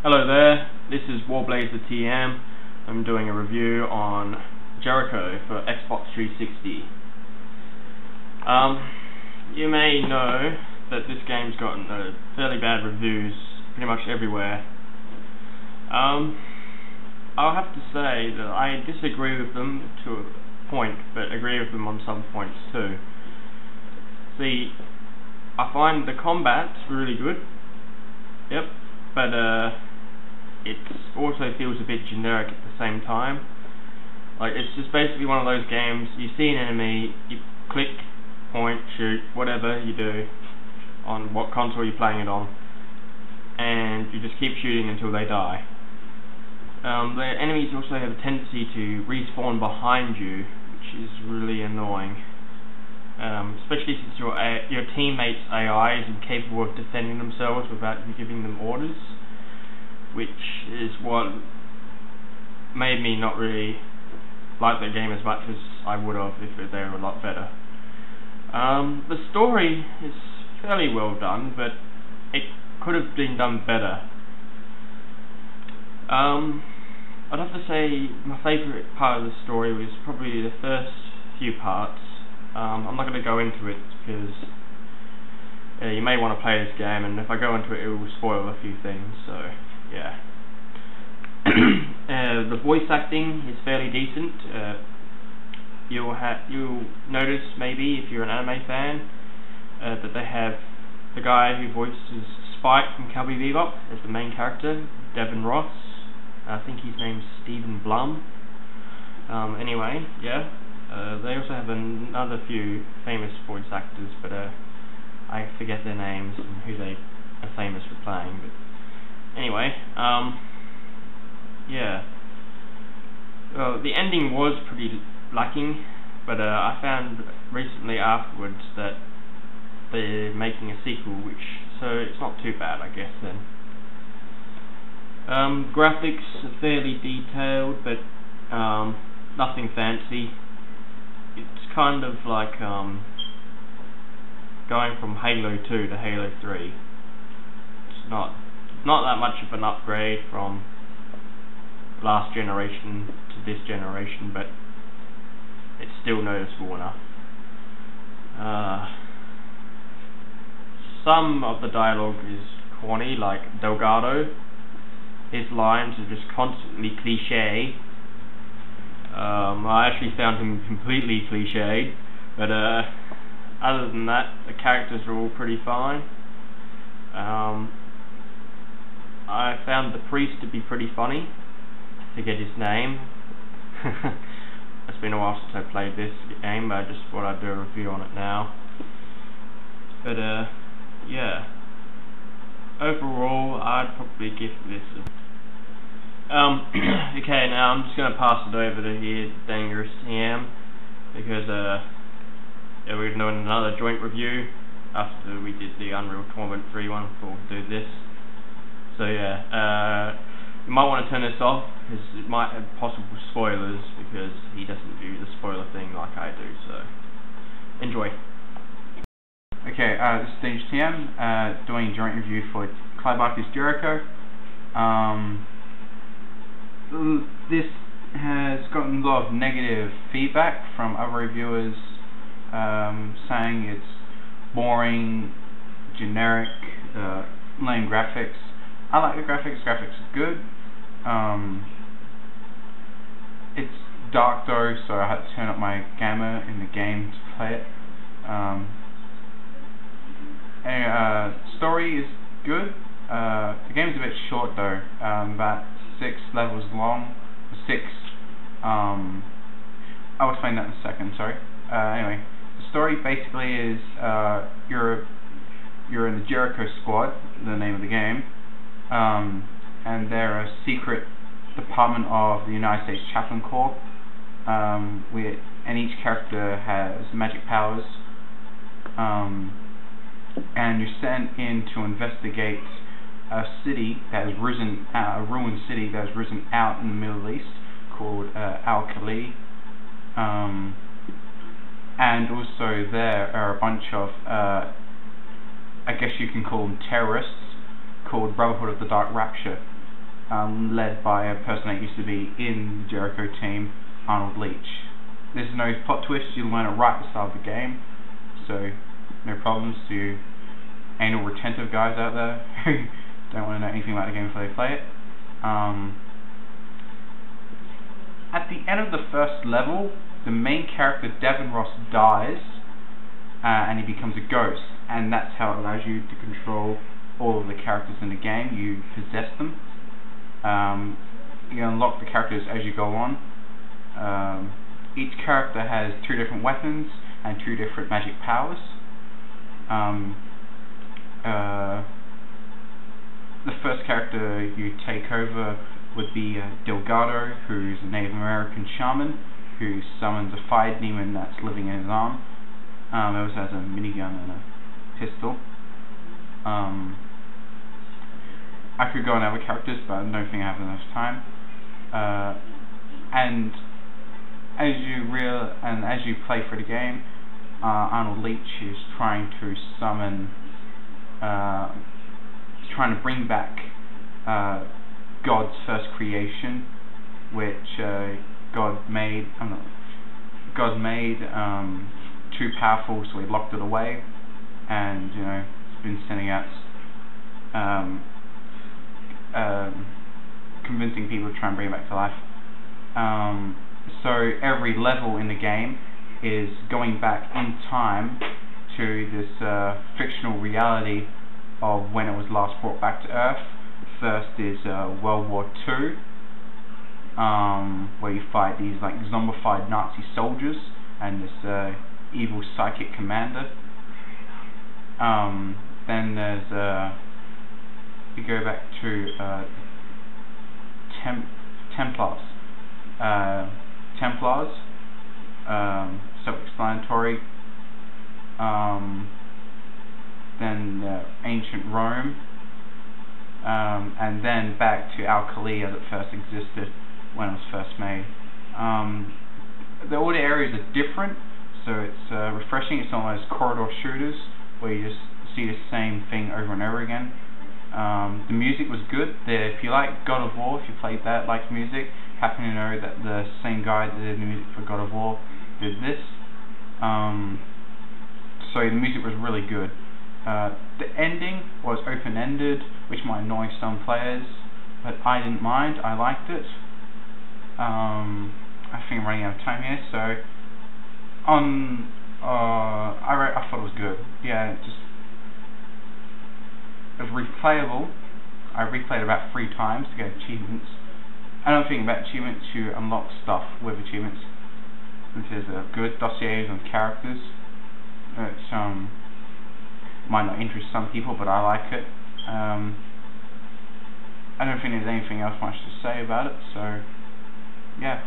Hello there, this is Warblazer TM. I'm doing a review on Jericho for Xbox 360. You may know that this game's gotten fairly bad reviews pretty much everywhere. I'll have to say that I disagree with them to a point, but agree with them on some points too. See, I find the combat's really good, but it also feels a bit generic at the same time. Like, it's just basically one of those games, you see an enemy, you click, point, shoot, whatever you do, on what console you're playing it on, and you just keep shooting until they die. The enemies also have a tendency to respawn behind you, which is really annoying. Especially since your teammates' AI is incapable of defending themselves without you giving them orders, which is what made me not really like the game as much as I would have if they were a lot better. The story is fairly well done, but it could have been done better. I'd have to say my favourite part of the story was probably the first few parts. I'm not going to go into it because you may want to play this game, and if I go into it, it will spoil a few things. So yeah. The voice acting is fairly decent. You'll notice maybe if you're an anime fan that they have the guy who voices Spike from Cowboy Bebop as the main character, Devin Ross. I think his name's Stephen Blum. Anyway, yeah. They also have another few famous voice actors, but I forget their names and who they are famous for playing. But anyway, yeah. Well, the ending was pretty lacking, but I found recently afterwards that they're making a sequel, so it's not too bad, I guess then. Graphics are fairly detailed, but nothing fancy. It's kind of like going from Halo 2 to Halo 3. It's not that much of an upgrade from last generation to this generation, but it's still noticeable enough. Some of the dialogue is corny, like Delgado. His lines are just constantly cliche. I actually found him completely cliched, but other than that, the characters are all pretty fine. I found the priest to be pretty funny. I forget his name. It's been a while since I played this game, but I just thought I'd do a review on it now. But yeah. Overall, I'd probably give this okay, now I'm just going to pass it over to here, Dangerous TM, because yeah, we're doing another joint review after we did the Unreal Tournament 3 one before we do this. So yeah, you might want to turn this off because it might have possible spoilers, because he doesn't do the spoiler thing like I do. So enjoy. Okay, this is Dangerous TM, doing a joint review for Clive Barker's Jericho. This has gotten a lot of negative feedback from other reviewers, saying it's boring, generic, lame graphics. I like the graphics. Graphics are good. It's dark though, so I had to turn up my gamma in the game to play it. Story is good. The game is a bit short though, about 6 levels long. 6. I'll explain that in a second. Sorry. Anyway, the story basically is you're in the Jericho Squad, the name of the game, and they're a secret department of the United States Chaplain Corps. And each character has magic powers. And you're sent in to investigate a city that has risen, a ruined city that has risen out in the Middle East called Al-Khali. And also there are a bunch of, I guess you can call them terrorists, called Brotherhood of the Dark Rapture. led by a person that used to be in the Jericho team, Arnold Leach. There's no plot twist, you learn it right at the start of the game, so no problems to you anal retentive guys out there who don't want to know anything about the game before they play it. At the end of the first level, the main character, Devin Ross, dies, and he becomes a ghost, and that's how it allows you to control all of the characters in the game. You possess them. You unlock the characters as you go on. Each character has 2 different weapons and 2 different magic powers. The first character you take over would be Delgado, who's a Native American shaman who summons a fire demon that's living in his arm. He also has a minigun and a pistol. I could go on other characters, but I don't think I have enough time. And as you play through the game, Arnold Leach is trying to summon, trying to bring back God's first creation, which God made too powerful, so he locked it away, and it's been sending out convincing people to try and bring it back to life. So every level in the game is going back in time to this fictional reality of when it was last brought back to Earth. First is World War II, where you fight these like zombified Nazi soldiers and this evil psychic commander. Then there's you go back to Templars. Templars, self-explanatory. Then ancient Rome, and then back to Al-Khali as it first existed when it was first made. All the areas are different, so it's refreshing. It's not those corridor shooters where you just see the same thing over and over again. The music was good. If you like God of War, if you played that, liked music, happen to know that the same guy that did the music for God of War did this. So the music was really good. The ending was open-ended, which might annoy some players, but I didn't mind. I liked it. I think I'm running out of time here, so I thought it was good. Yeah, it was replayable. I replayed about 3 times to get achievements. I don't think about achievements, you unlock stuff with achievements. This is good dossiers on characters. It's might not interest some people, but I like it. I don't think there's anything else much to say about it, so yeah.